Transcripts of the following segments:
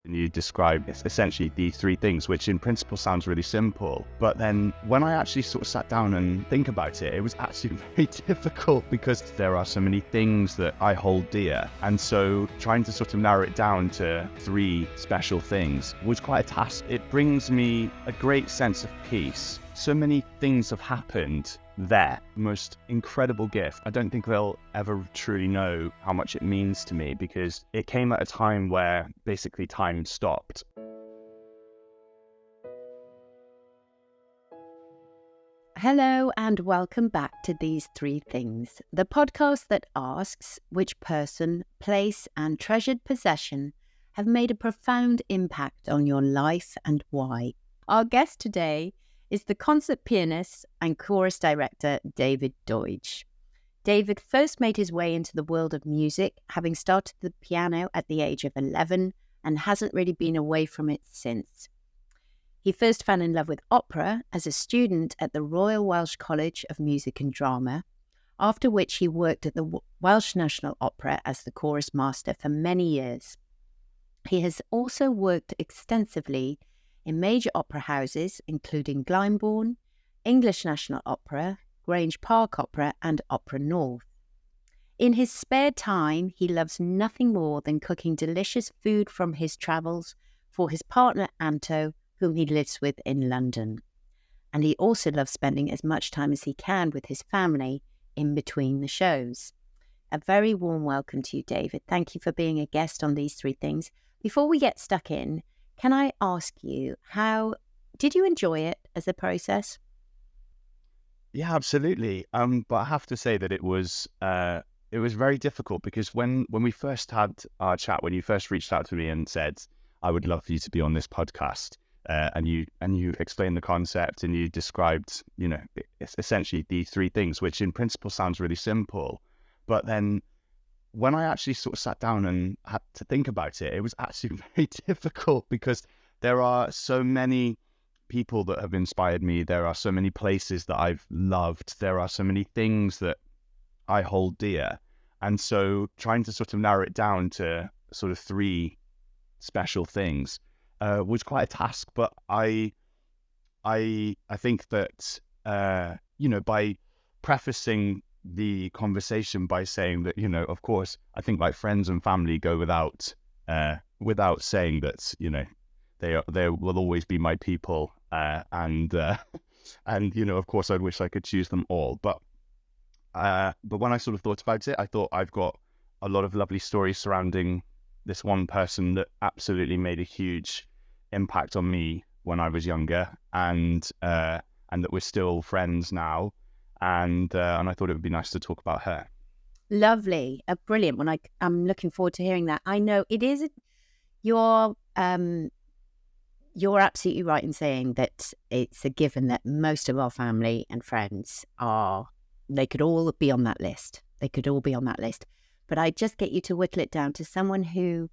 And you describe essentially these three things, which in principle sounds really simple. But then when I actually sort of sat down and think about it, it was actually very difficult because there are so many things that I hold dear. And so trying to sort of narrow it down to three special things was quite a task. It brings me a great sense of peace. So many things have happened there. Most incredible gift. I don't think they'll ever truly know how much it means to me because it came at a time where basically time stopped. Hello and welcome back to These Three Things, the podcast that asks which person, place and treasured possession have made a profound impact on your life and why. Our guest today is the concert pianist and chorus director David Doidge. David first made his way into the world of music, having started the piano at the age of 11 and hasn't really been away from it since. He first fell in love with opera as a student at the Royal Welsh College of Music and Drama, after which he worked at the Welsh National Opera as the chorus master for many years. He has also worked extensively in major opera houses, including Glyndebourne, English National Opera, Grange Park Opera and Opera North. In his spare time, he loves nothing more than cooking delicious food from his travels for his partner Anto, whom he lives with in London. And he also loves spending as much time as he can with his family in between the shows. A very warm welcome to you, David. Thank you for being a guest on These Three Things. Before we get stuck in, can I ask you, how did you enjoy it as a process? Yeah, absolutely. But I have to say that it was very difficult because when we first had our chat, when you first reached out to me and said, I would love for you to be on this podcast, and you explained the concept and you described, essentially these three things, which in principle sounds really simple. But then when I actually sort of sat down and had to think about it, it was actually very difficult because there are so many people that have inspired me. There are so many places that I've loved. There are so many things that I hold dear. And so trying to sort of narrow it down to sort of three special things was quite a task. But I think that, by prefacing the conversation by saying that, of course, I think like friends and family go without saying that, they will always be my people, and of course I wish I could choose them all, but when I sort of thought about it, I thought I've got a lot of lovely stories surrounding this one person that absolutely made a huge impact on me when I was younger, and that we're still friends now. And I thought it would be nice to talk about her. Lovely, brilliant. I'm looking forward to hearing that. I know it is. You're absolutely right in saying that it's a given that most of our family and friends they could all be on that list. But I just get you to whittle it down to someone who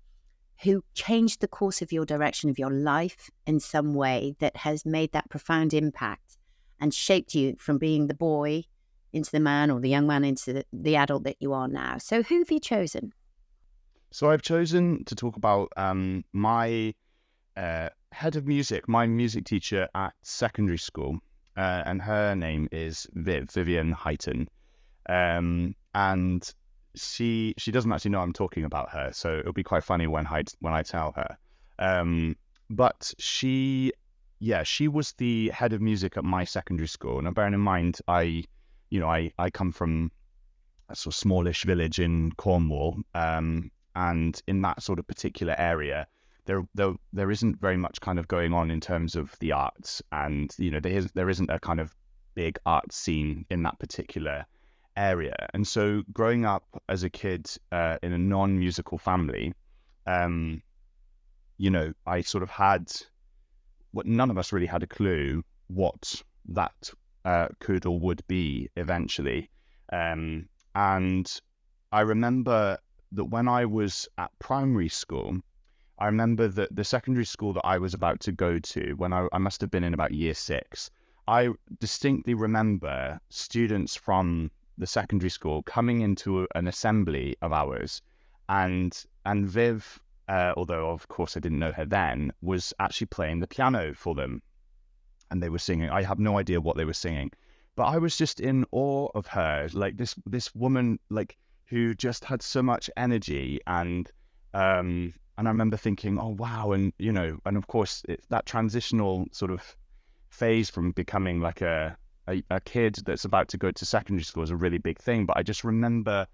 changed the course of your direction of your life in some way that has made that profound impact and shaped you from being the boy into the man, or the young man into the adult that you are now. So who have you chosen? So I've chosen to talk about my head of music, my music teacher at secondary school, and her name is Vivian Heighton. And she doesn't actually know I'm talking about her, so it'll be quite funny when I tell her. But she was the head of music at my secondary school. Now, bearing in mind, I come from a sort of smallish village in Cornwall, and in that sort of particular area, there isn't very much kind of going on in terms of the arts, and there isn't a kind of big art scene in that particular area. And so, growing up as a kid in a non-musical family, I sort of had what none of us really had a clue what that could or would be eventually. And I remember that when I was at primary school, I remember that the secondary school that I was about to go to, when I must have been in about year 6, I distinctly remember students from the secondary school coming into an assembly of ours, and Viv although of course I didn't know her then, was actually playing the piano for them. And they were singing. I have no idea what they were singing, but I was just in awe of her. Like this woman, like, who just had so much energy, and I remember thinking, oh wow, and and of course it's that transitional sort of phase from becoming like a kid that's about to go to secondary school is a really big thing. But I just remember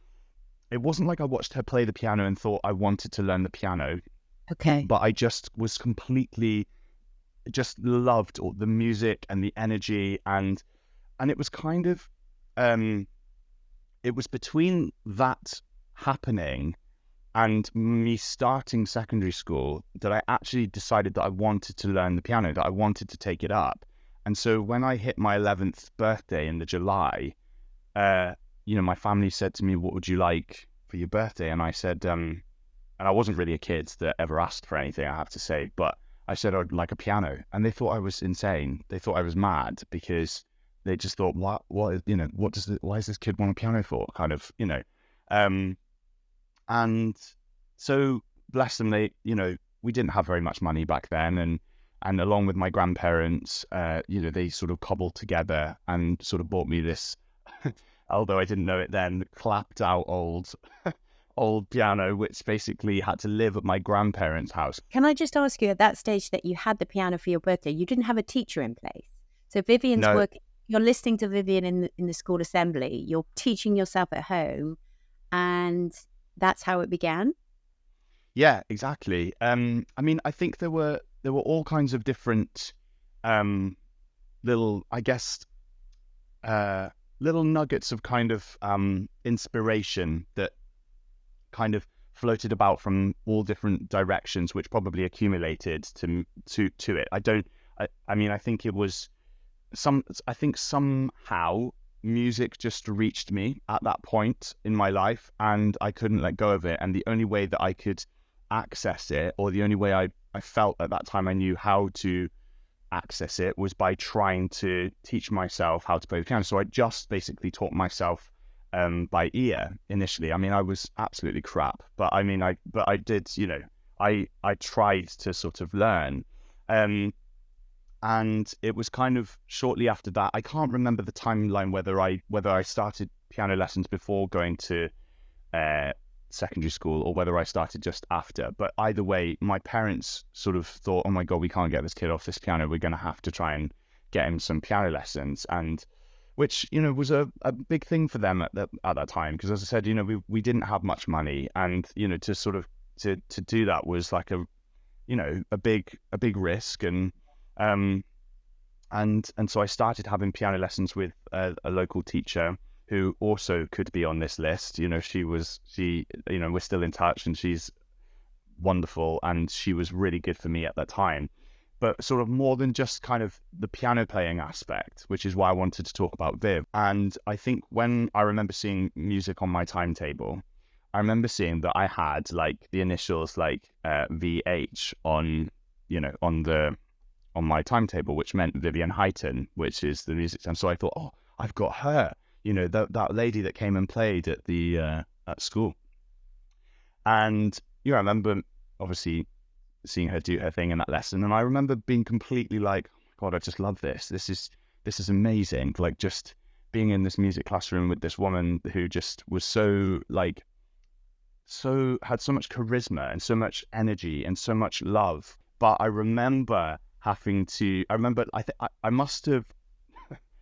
it wasn't like I watched her play the piano and thought I wanted to learn the piano. Okay. But I just was completely just loved all the music and the energy, and it was kind of it was between that happening and me starting secondary school that I actually decided that I wanted to learn the piano, that I wanted to take it up. And so when I hit my 11th birthday in the July, my family said to me, what would you like for your birthday? And I said, and I wasn't really a kid that ever asked for anything, I have to say, but I said I'd like a piano, and they thought I was insane. They thought I was mad, because they just thought, why is this kid want a piano for? Kind of, and so bless them, we didn't have very much money back then, and along with my grandparents, they sort of cobbled together and sort of bought me this, although I didn't know it then, clapped out old piano, which basically had to live at my grandparents' house. Can I just ask you, at that stage that you had the piano for your birthday, you didn't have a teacher in place? So Vivian's No. working, you're listening to Vivian in the school assembly, you're teaching yourself at home, and that's how it began? Yeah, exactly. I mean, I think there were all kinds of different little, I guess, little nuggets of kind of inspiration that kind of floated about from all different directions, which probably accumulated to it. I think it was I think somehow music just reached me at that point in my life, and I couldn't let go of it. And the only way that I could access it, or the only way I felt at that time I knew how to access it, was by trying to teach myself how to play the piano. So I just basically taught myself by ear initially. I mean, I was absolutely crap, but I did, I tried to sort of learn. And it was kind of shortly after that. I can't remember the timeline, whether I started piano lessons before going to secondary school, or whether I started just after. But either way, my parents sort of thought, oh my God, we can't get this kid off this piano. We're going to have to try and get him some piano lessons. And which, was a big thing for them at that time. Because as I said, we didn't have much money. And, to sort of, to do that was like a big risk. And so I started having piano lessons with a local teacher who also could be on this list. We're still in touch, and she's wonderful, and she was really good for me at that time. But sort of more than just kind of the piano playing aspect, which is why I wanted to talk about Viv. And I think when I remember seeing music on my timetable, I remember seeing that I had like the initials like VH on my timetable, which meant Vivian Heighton, which is the music. And so I thought, oh, I've got her, that lady that came and played at the at school. And I remember obviously seeing her do her thing in that lesson, and I remember being completely like, oh my God, I just love this. This is amazing. Like, just being in this music classroom with this woman who just was so had so much charisma and so much energy and so much love. But I remember I must have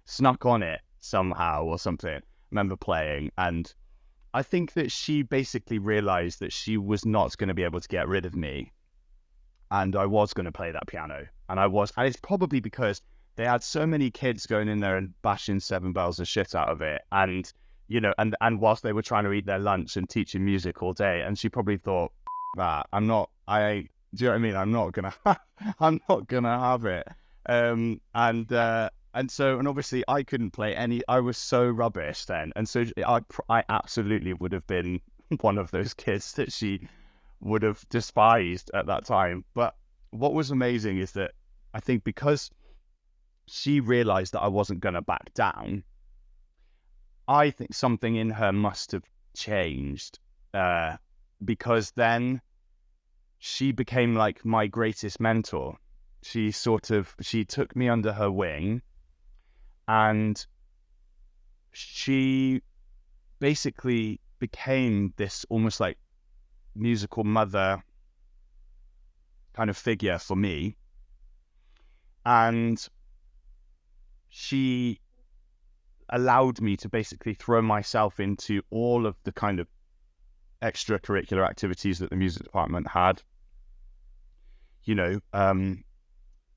snuck on it somehow or something. I remember playing, and I think that she basically realized that she was not going to be able to get rid of me, and I was going to play that piano. And it's probably because they had so many kids going in there and bashing seven bells of shit out of it, and and whilst they were trying to eat their lunch and teaching music all day, and she probably thought, that do you know what I mean? I'm not gonna have it. And obviously I couldn't play any. I was so rubbish then, and so I absolutely would have been one of those kids that she would have despised at that time. But what was amazing is that I think because she realized that I wasn't going to back down, I think something in her must have changed, because then she became like my greatest mentor. She took me under her wing, and she basically became this almost like musical mother kind of figure for me. And she allowed me to basically throw myself into all of the kind of extracurricular activities that the music department had.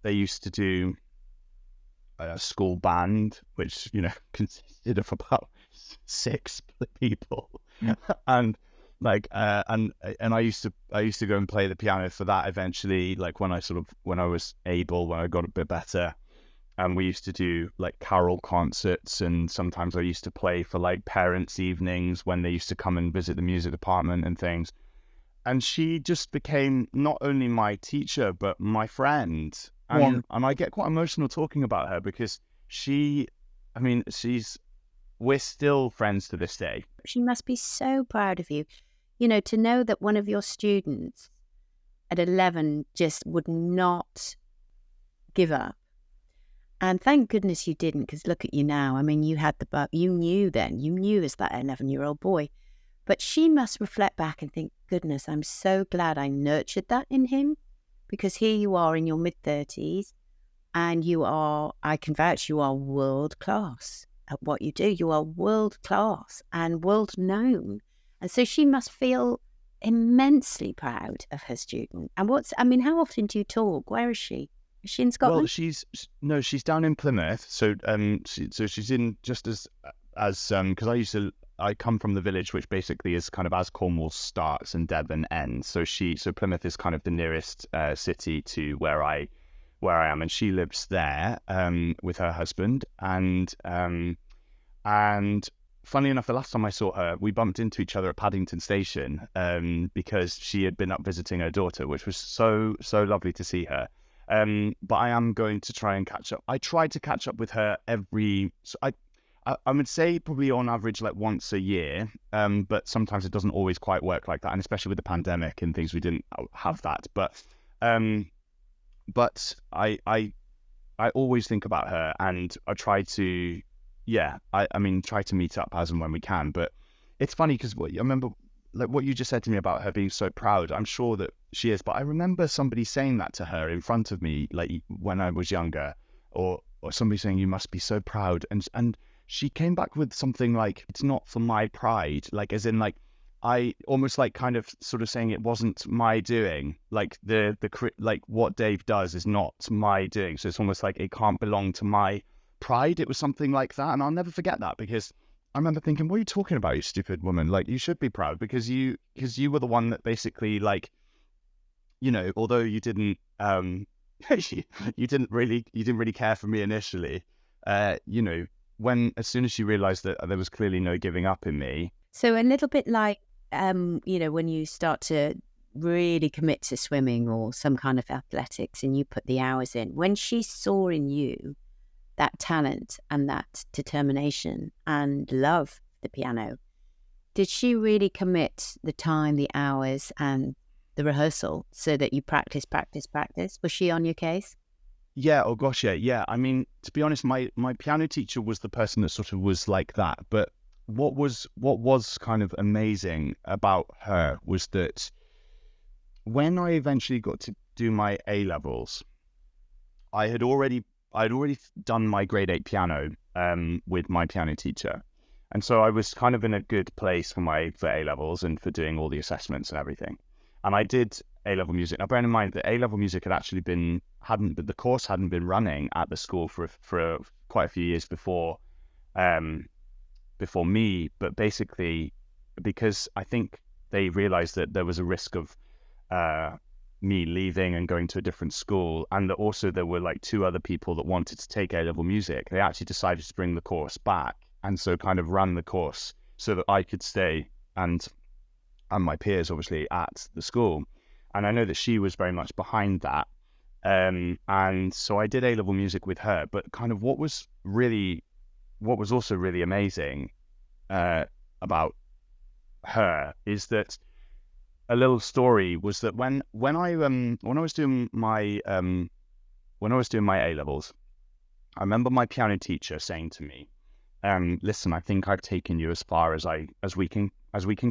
They used to do a school band, which, consisted of about 6 people. and I used to go and play the piano for that eventually, like when I was able, when I got a bit better. And we used to do like carol concerts, and sometimes I used to play for like parents' evenings when they used to come and visit the music department and things. And she just became not only my teacher, but my friend. And I get quite emotional talking about her because we're still friends to this day. She must be so proud of you, to know that one of your students at 11 just would not give up. And thank goodness you didn't, because look at you now. I mean, you had the bug. You knew as that 11-year-old boy. But she must reflect back and think, goodness, I'm so glad I nurtured that in him, because here you are in your mid-30s and I can vouch, you are world class at what you do. You are world class and world known. And so she must feel immensely proud of her student. And how often do you talk? Where is she? Is she in Scotland? Well, she's down in Plymouth. So she's in just as because I come from the village, which basically is kind of as Cornwall starts and Devon ends. So Plymouth is kind of the nearest city to where I am, and she lives there with her husband. And funnily enough, the last time I saw her, we bumped into each other at Paddington Station because she had been up visiting her daughter, which was so lovely to see her. But I am going to try and catch up. I try to catch up with her I would say probably on average like once a year, but sometimes it doesn't always quite work like that, and especially with the pandemic and things, we didn't have that. But I always think about her, and I try to try to meet up as and when we can. But it's funny because I remember like what you just said to me about her being so proud. I'm sure that she is, but I remember somebody saying that to her in front of me, like when I was younger, or somebody saying, "You must be so proud," and she came back with something like, "It's not for my pride," like as in like I almost like kind of sort of saying it wasn't my doing, like like what Dave does is not my doing, so it's almost like it can't belong to my pride. It was something like that, and I'll never forget that, because I remember thinking, what are you talking about, you stupid woman? Like, you should be proud because you were the one that basically, like, although you didn't you didn't really care for me initially, as soon as she realized that there was clearly no giving up in me. So a little bit like when you start to really commit to swimming or some kind of athletics and you put the hours in, when she saw in you that talent and that determination and love for the piano, did she really commit the time, the hours and the rehearsal so that you practice? Was she on your case? Yeah, oh gosh, yeah. I mean, to be honest, my piano teacher was the person that sort of was like that. But what was kind of amazing about her was that when I eventually got to do my A-levels, I had already done my grade 8 piano with my piano teacher. And so I was kind of in a good place for A-levels and for doing all the assessments and everything. And I did A-level music. Now, bearing in mind that A-level music the course hadn't been running at the school for quite a few years before me. But basically, because I think they realized that there was a risk of me leaving and going to a different school, and that also there were like 2 other people that wanted to take A-level music, they actually decided to bring the course back, and so kind of ran the course so that I could stay and my peers obviously at the school. And I know that she was very much behind that, and so I did A-level music with her. But kind of what was also really amazing about her is that a little story was that when I was doing my A levels, I remember my piano teacher saying to me, listen, I think I've taken you as far as we can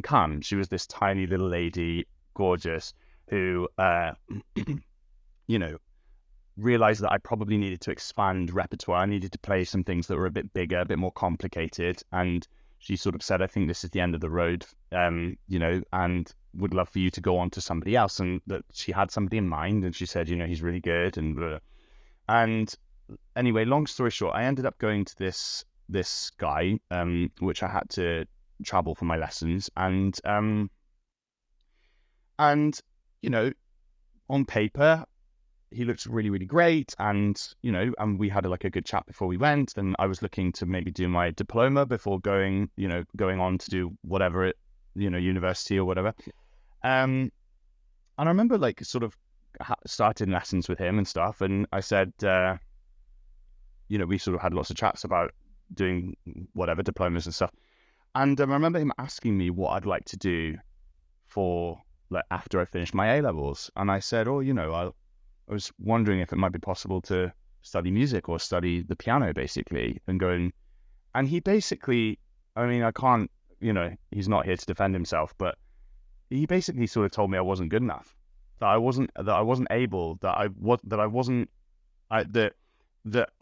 come. She was this tiny little lady, gorgeous, who you know, realized that I probably needed to expand repertoire. I needed to play some things that were a bit bigger, a bit more complicated. And she sort of said, I think this is the end of the road, you know, and would love for you to go on to somebody else. And that she had somebody in mind, and she said, you know, he's really good. And anyway, long story short, I ended up going to this guy, which I had to travel for my lessons. And you know, on paper, he looked really, really great. And, you know, and we had like a good chat before we went. And I was looking to maybe do my diploma before going on to do whatever university or whatever. And I remember like sort of started lessons with him and stuff. And I said, you know, we sort of had lots of chats about doing whatever diplomas and stuff. And I remember him asking me what I'd like to do for like after I finished my A levels. And I said, oh, you know, I was wondering if it might be possible to study music or study the piano, basically, and he basically, I mean, I can't, you know, he's not here to defend himself, but he basically sort of told me I wasn't good enough, that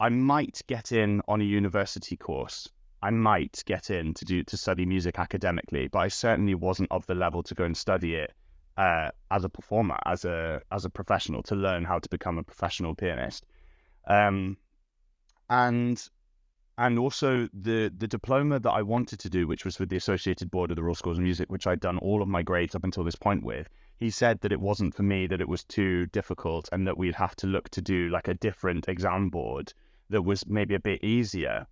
I might get in on a university course. I might get in to study music academically, but I certainly wasn't of the level to go and study it as a performer, as a professional, to learn how to become a professional pianist. And also the diploma that I wanted to do, which was with the Associated Board of the Royal Schools of Music, which I'd done all of my grades up until this point with, he said that it wasn't for me, that it was too difficult, and that we'd have to look to do like a different exam board that was maybe a bit easier.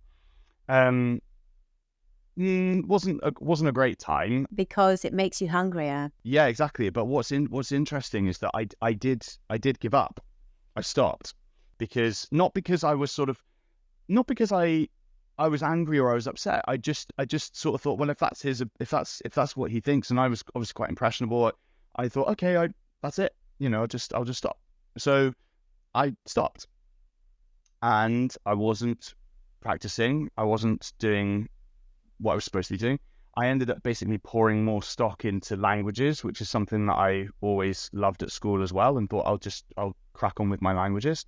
Wasn't a great time, because it makes you hungrier. Yeah, exactly. But what's interesting is that I did give up. I stopped not because I was angry or I was upset. I just sort of thought, well, if that's what he thinks, and I was obviously quite impressionable, I thought, okay, that's it. You know, I'll just stop. So I stopped, and I wasn't practicing. I wasn't doing what I was supposed to be doing. I ended up basically pouring more stock into languages, which is something that I always loved at school as well, and thought I'll crack on with my languages.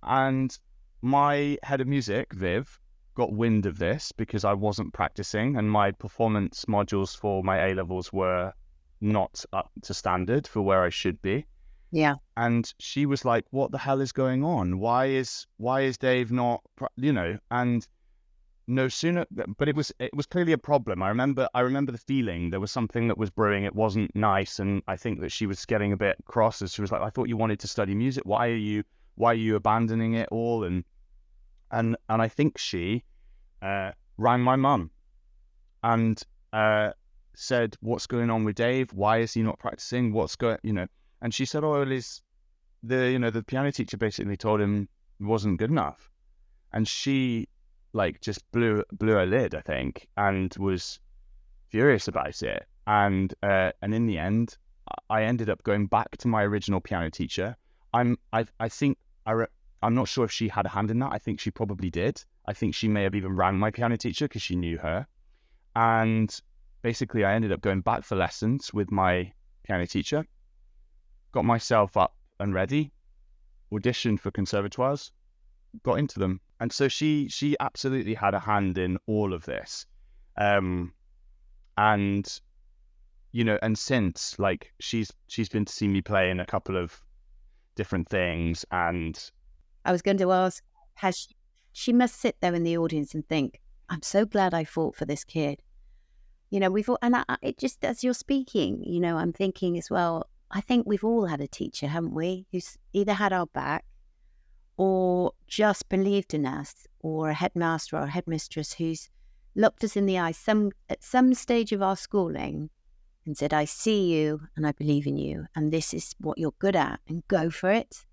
And my head of music, Viv, got wind of this because I wasn't practicing, and my performance modules for my A levels were not up to standard for where I should be. Yeah. And she was like, what the hell is going on? Why is Dave not, you know, and no sooner, but it was clearly a problem. I remember the feeling there was something that was brewing. It wasn't nice, and I think that she was getting a bit cross, as she was like, I thought you wanted to study music. Why are you abandoning it all? And I think she rang my mum and said, what's going on with Dave? Why is he not practicing? And she said, oh, it is the piano teacher basically told him it wasn't good enough. And she like just blew her lid, I think, and was furious about it. And in the end, I ended up going back to my original piano teacher. I'm not sure if she had a hand in that. I think she probably did. I think she may have even rang my piano teacher because she knew her. And basically, I ended up going back for lessons with my piano teacher, got myself up and ready, auditioned for conservatoires, got into them. And so she absolutely had a hand in all of this. And, you know, and since, like, she's been to see me play in a couple of different things. And I was going to ask, she must sit there in the audience and think, I'm so glad I fought for this kid. You know, it just, as you're speaking, you know, I'm thinking as well, I think we've all had a teacher, haven't we, who's either had our back or just believed in us, or a headmaster or a headmistress who's looked us in the eye at some stage of our schooling and said, I see you and I believe in you, and this is what you're good at, and go for it.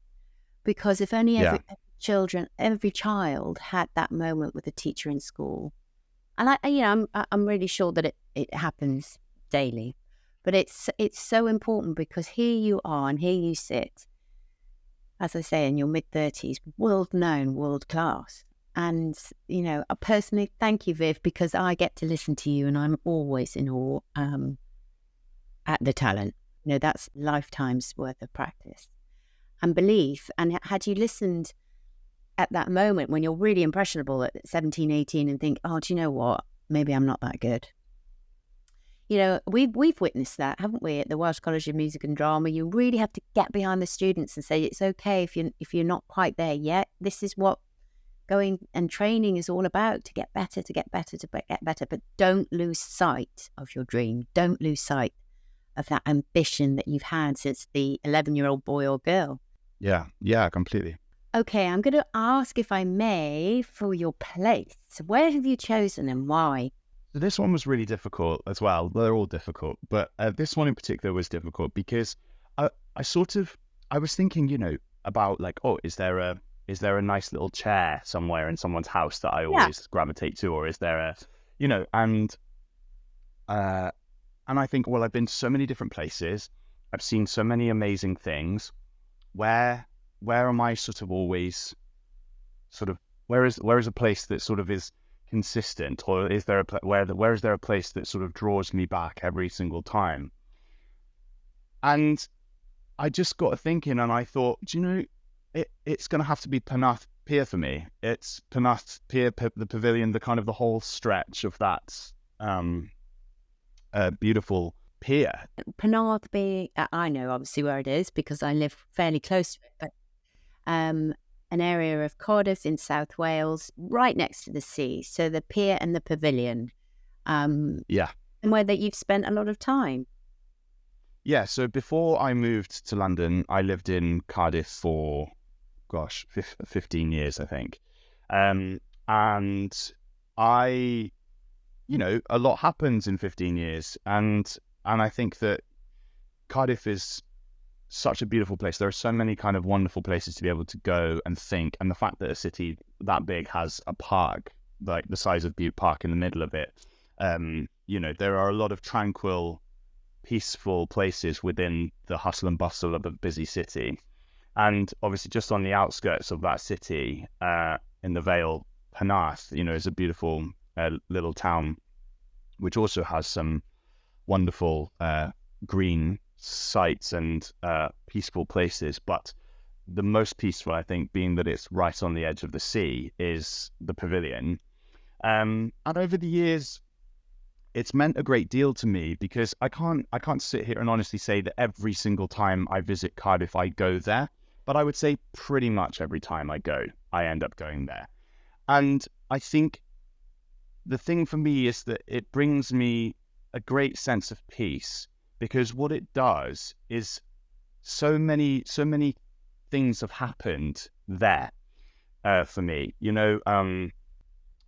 Because if only every child had that moment with a teacher in school, and I'm really sure that it happens daily, But it's so important because here you are and here you sit, as I say, in your mid-30s, world known, world class. And, I personally thank you, Viv, because I get to listen to you and I'm always in awe at the talent. That's lifetime's worth of practice and belief. And had you listened at that moment when you're really impressionable at 17, 18 and think, oh, do you know what? Maybe I'm not that good. We've witnessed that, haven't we, at the Welsh College of Music and Drama? You really have to get behind the students and say, it's okay if you're not quite there yet. This is what going and training is all about, to get better, to get better, to get better. But don't lose sight of your dream. Don't lose sight of that ambition that you've had since the 11-year-old boy or girl. Yeah, completely. Okay, I'm going to ask, if I may, for your place. Where have you chosen and why? So this one was really difficult as well. They're all difficult, but this one in particular was difficult because I was thinking, about like, oh, is there a nice little chair somewhere in someone's house that I always gravitate to, or is there and I think, well, I've been to so many different places, I've seen so many amazing things. Where am I sort of always where is a place that sort of is consistent, or is there where is there a place that sort of draws me back every single time? And I just got thinking, and I thought, it's going to have to be Penarth Pier for me. It's Penarth Pier, the pavilion, the kind of the whole stretch of that beautiful pier. Penarth Pier, I know obviously where it is because I live fairly close to it, but an area of Cardiff in South Wales, right next to the sea. So the pier and the pavilion. And where that you've spent a lot of time. Yeah, so before I moved to London, I lived in Cardiff for, 15 years, I think. And I, a lot happens in 15 years. And I think that Cardiff is such a beautiful place. There are so many kind of wonderful places to be able to go and think. And the fact that a city that big has a park, like the size of Butte Park in the middle of it, there are a lot of tranquil, peaceful places within the hustle and bustle of a busy city. And obviously just on the outskirts of that city, in the Vale, Penarth, is a beautiful little town, which also has some wonderful green sites and peaceful places. But the most peaceful, I think, being that it's right on the edge of the sea, is the pavilion. And over the years, it's meant a great deal to me because I can't sit here and honestly say that every single time I visit Cardiff, I go there. But I would say pretty much every time I go, I end up going there. And I think the thing for me is that it brings me a great sense of peace, because what it does is so many things have happened there for me.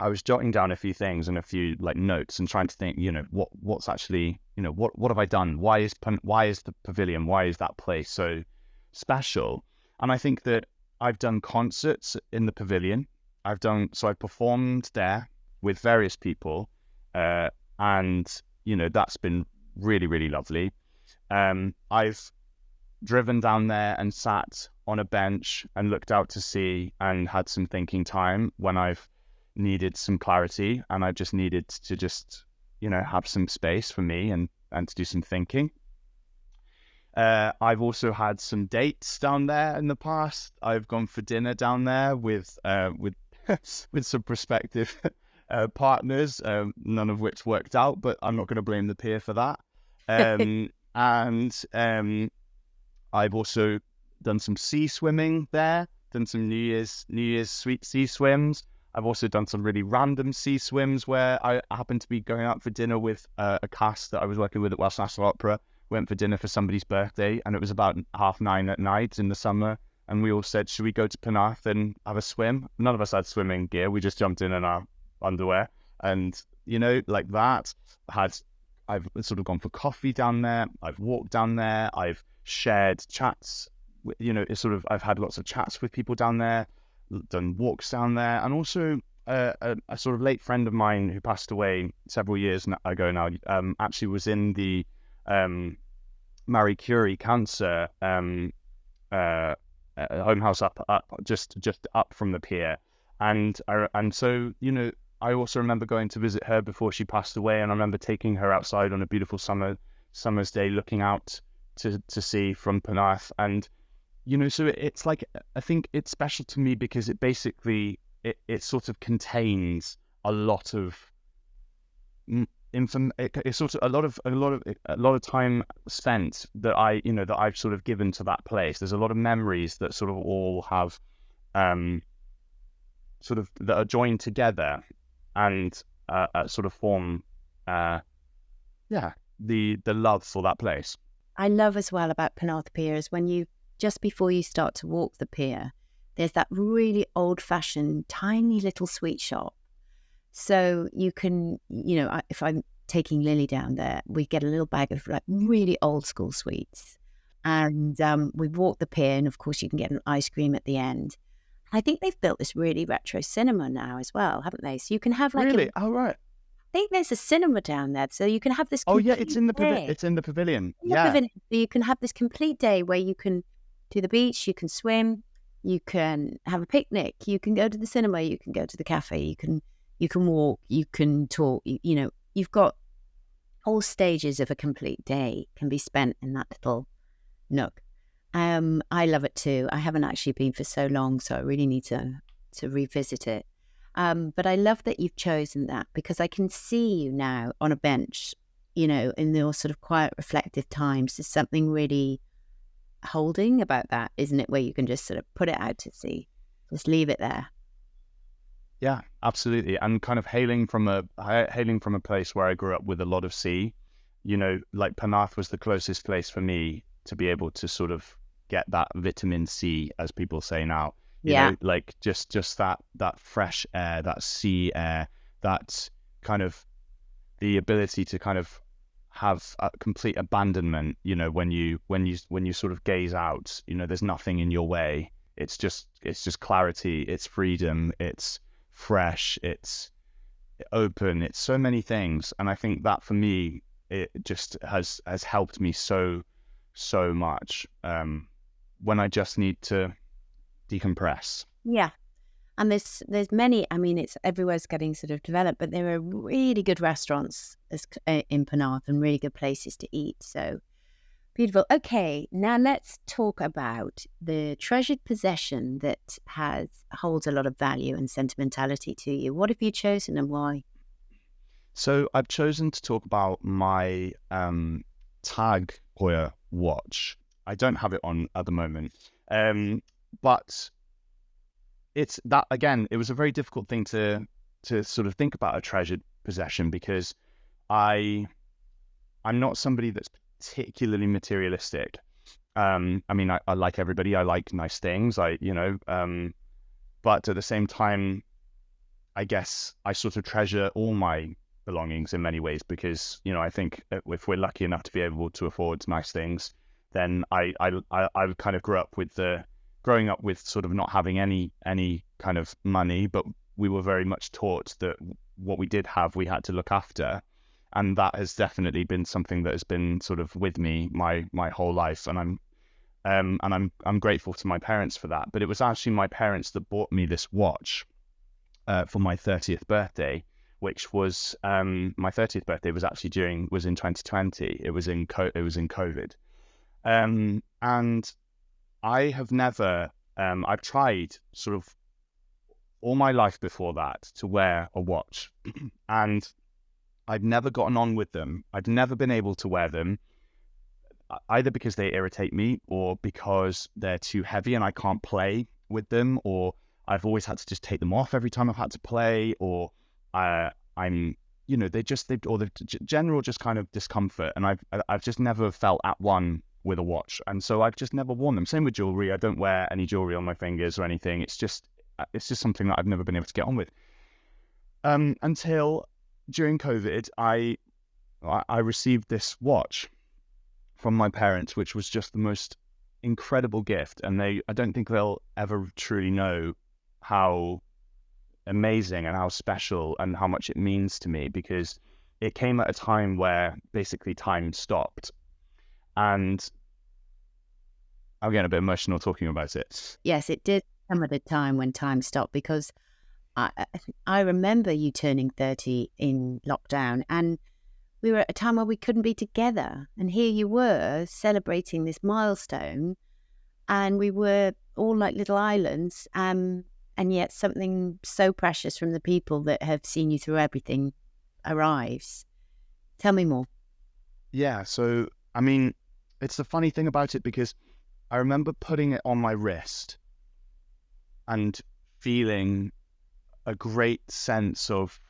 I was jotting down a few things and a few notes and trying to think, what's actually, what have I done? Why is the pavilion? Why is that place so special? And I think that I've done concerts in the pavilion. I've performed there with various people, and that's been really, really lovely. I've driven down there and sat on a bench and looked out to sea and had some thinking time when I've needed some clarity, and I just needed to have some space for me and to do some thinking. I've also had some dates down there in the past. I've gone for dinner down there with with some prospective partners, none of which worked out, but I'm not going to blame the pier for that. And I've also done some sea swimming there, done some New Year's sweet sea swims. I've also done some really random sea swims where I happened to be going out for dinner with a cast that I was working with at Welsh National Opera. Went for dinner for somebody's birthday, and it was about 9:30 at night in the summer, and we all said, should we go to Penarth and have a swim? None of us had swimming gear. We just jumped in our underwear, and like that. I've sort of gone for coffee down there. I've walked down there. I've shared chats. I've had lots of chats with people down there, done walks down there, and also a sort of late friend of mine who passed away several years ago now, actually was in the Marie Curie cancer home house up just up from the pier, and so I also remember going to visit her before she passed away, and I remember taking her outside on a beautiful summer's day, looking out to sea from Penarth, and so it's like, I think it's special to me because it basically it sort of contains a lot of it's sort of a lot of time spent that I've sort of given to that place. There's a lot of memories that sort of all have sort of that are joined together and sort of form the love for that place. I love as well about Penarth Pier is when just before you start to walk the pier, there's that really old-fashioned tiny little sweet shop. So you can, if I'm taking Lily down there, we get a little bag of like really old school sweets. And we walk the pier, and of course you can get an ice cream at the end. I think they've built this really retro cinema now as well, haven't they? So you can have like really? Oh, right. I think there's a cinema down there, so you can have this. Oh yeah, it's in the pavilion. So you can have this complete day where you can do the beach, you can swim, you can have a picnic, you can go to the cinema, you can go to the cafe, you can walk, you can talk. You've got all stages of a complete day can be spent in that little nook. I love it too. I haven't actually been for so long, so I really need to revisit it. But I love that you've chosen that, because I can see you now on a bench, in those sort of quiet, reflective times. There's something really holding about that, isn't it? Where you can just sort of put it out to sea, just leave it there. Yeah, absolutely. And kind of hailing from a place where I grew up with a lot of sea, like Penarth was the closest place for me to be able to sort of get that vitamin C, as people say now. You know, like just that fresh air, that sea air, that kind of the ability to kind of have a complete abandonment, when you sort of gaze out, there's nothing in your way. It's just clarity, it's freedom, it's fresh, it's open, it's so many things. And I think that for me, it just has helped me so much when I just need to decompress. Yeah. And there's many, it's everywhere's getting sort of developed, but there are really good restaurants in Penarth and really good places to eat. So beautiful. Okay, now let's talk about the treasured possession that holds a lot of value and sentimentality to you. What have you chosen and why? So I've chosen to talk about my Tag Carrera watch. I don't have it on at the moment, but it's that, again, it was a very difficult thing to sort of think about a treasured possession, because I'm not somebody that's particularly materialistic. I like everybody. I like nice things. But at the same time, I guess I sort of treasure all my belongings in many ways, because I think if we're lucky enough to be able to afford nice things, then I kind of growing up with sort of not having any kind of money, but we were very much taught that what we did have, we had to look after. And that has definitely been something that has been sort of with me my whole life. And I'm grateful to my parents for that. But it was actually my parents that bought me this watch for my 30th birthday, which was my 30th birthday was actually was in 2020. It was in COVID. And I have never, I've tried sort of all my life before that to wear a watch, and I've never gotten on with them. I've never been able to wear them, either because they irritate me or because they're too heavy and I can't play with them, or I've always had to just take them off every time I've had to play, or the general just kind of discomfort, and I've just never felt at one with a watch, and so I've just never worn them. Same with jewelry. I don't wear any jewelry on my fingers or anything. It's just something that I've never been able to get on with. Until during COVID, I received this watch from my parents, which was just the most incredible gift, and I don't think they'll ever truly know how amazing and how special and how much it means to me, because it came at a time where basically time stopped. And I'm getting a bit emotional talking about it. Yes, it did come at a time when time stopped, because I remember you turning 30 in lockdown, and we were at a time where we couldn't be together. And here you were celebrating this milestone, and we were all like little islands, and yet something so precious from the people that have seen you through everything arrives. Tell me more. Yeah, so, I mean, it's the funny thing about it, because I remember putting it on my wrist and feeling a great sense of,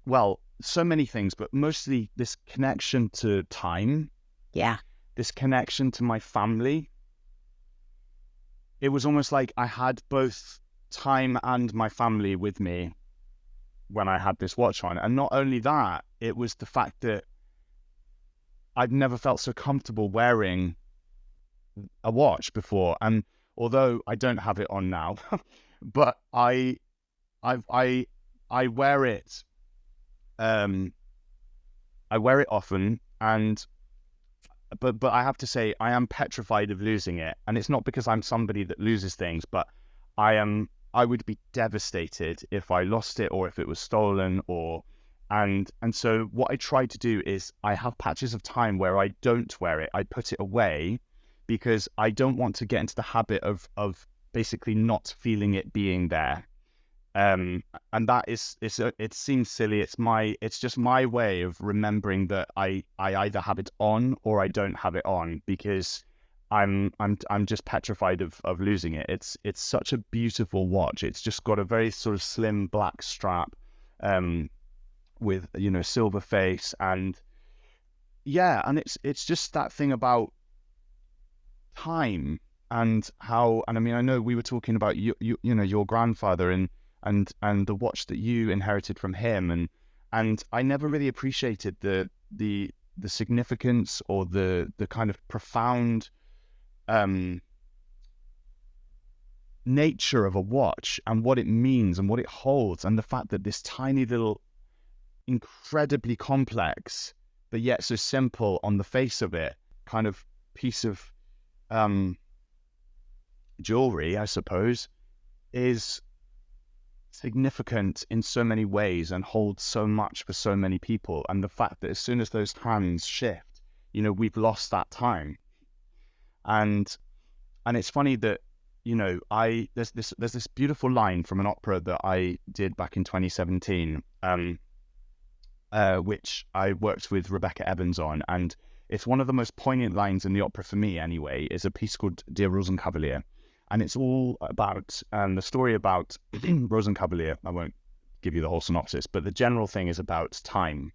well, so many things, but mostly this connection to time, Yeah. this connection to my family. It was almost like I had both time and my family with me when I had this watch on. And not only that, it was the fact that I'd never felt so comfortable wearing a watch before. And although I don't have it on now, but I wear it. I wear it often, and but I have to say I am petrified of losing it. And it's not because I'm somebody that loses things, but I would be devastated if I lost it, or if it was stolen, or and so what I try to do is I have patches of time where I don't wear it. I put it away because I don't want to get into the habit of basically not feeling it being there. And that it seems silly. It's just my way of remembering that I either have it on or I don't have it on, because I'm just petrified of losing it. It's such a beautiful watch. It's just got a very sort of slim black strap, with, you know, silver face, and yeah, and it's just that thing about time and how, and I mean, I know we were talking about you know, your grandfather and the watch that you inherited from him, and I never really appreciated the significance or the kind of profound nature of a watch and what it means and what it holds, and the fact that this tiny little, incredibly complex but yet so simple on the face of it kind of piece of jewelry, I suppose, is significant in so many ways and holds so much for so many people. And the fact that as soon as those hands shift, you know, we've lost that time. And it's funny that, you know, there's this beautiful line from an opera that I did back in 2017, which I worked with Rebecca Evans on, and it's one of the most poignant lines in the opera for me anyway, is a piece called Der Rosenkavalier. And it's all about, the story about Rosenkavalier. I won't give you the whole synopsis, but the general thing is about time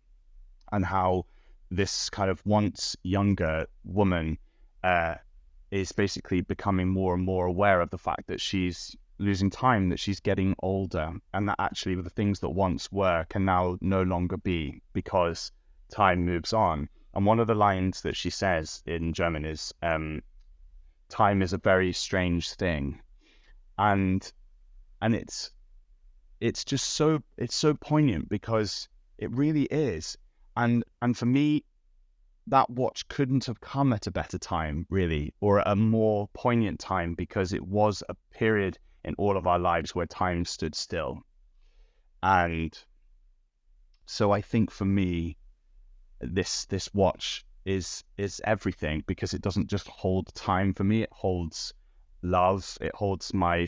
and how this kind of once younger woman is basically becoming more and more aware of the fact that she's losing time, that she's getting older, and that actually the things that once were can now no longer be, because time moves on. And one of the lines that she says in German is, time is a very strange thing. And it's just so poignant, because it really is. And for me, that watch couldn't have come at a better time, really, or a more poignant time, because it was a period in all of our lives where time stood still. And so I think for me, this watch is everything, because it doesn't just hold time for me. It holds love. It holds my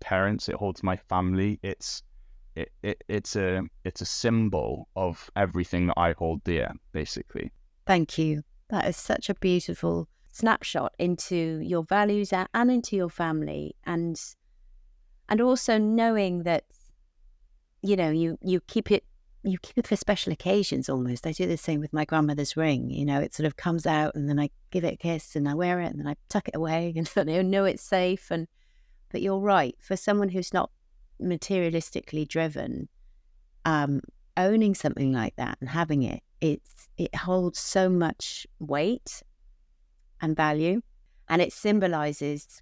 parents. It holds my family. It's a symbol of everything that I hold dear, basically. Thank you. That is such a beautiful snapshot into your values and into your family, and also knowing that, you know, you keep it for special occasions almost. I do the same with my grandmother's ring. You know, it sort of comes out, and then I give it a kiss, and I wear it, and then I tuck it away, and I know it's safe. But you're right, for someone who's not materialistically driven, owning something like that and having it, it holds so much weight and value, and it symbolizes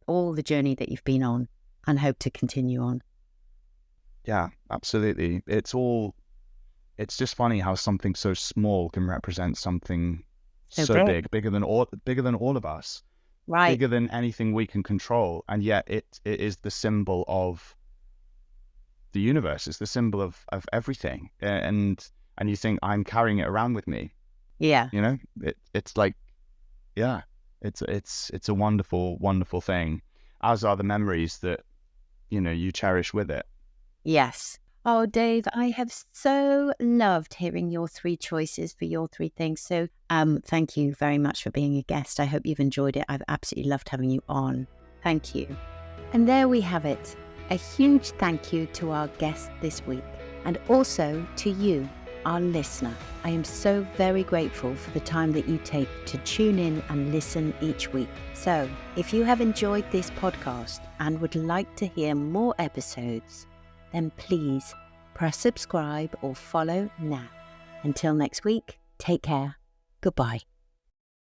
all the journey that you've been on and hope to continue on. Yeah, absolutely. It's all it's just funny how something so small can represent something So so big. bigger than all of us, Right. bigger than anything we can control. And yet it is the symbol of the universe. It's the symbol of everything. And you think, I'm carrying it around with me, Yeah. you know, it's like, yeah, it's a wonderful, wonderful thing, as are the memories that, you know, you cherish with it. Yes. Oh, Dave, I have so loved hearing your 3 choices for your 3 things. So thank you very much for being a guest. I hope you've enjoyed it. I've absolutely loved having you on. Thank you. And there we have it. A huge thank you to our guest this week, and also to you, our listener. I am so very grateful for the time that you take to tune in and listen each week. So if you have enjoyed this podcast and would like to hear more episodes, then please press subscribe or follow now. Until next week, take care. Goodbye.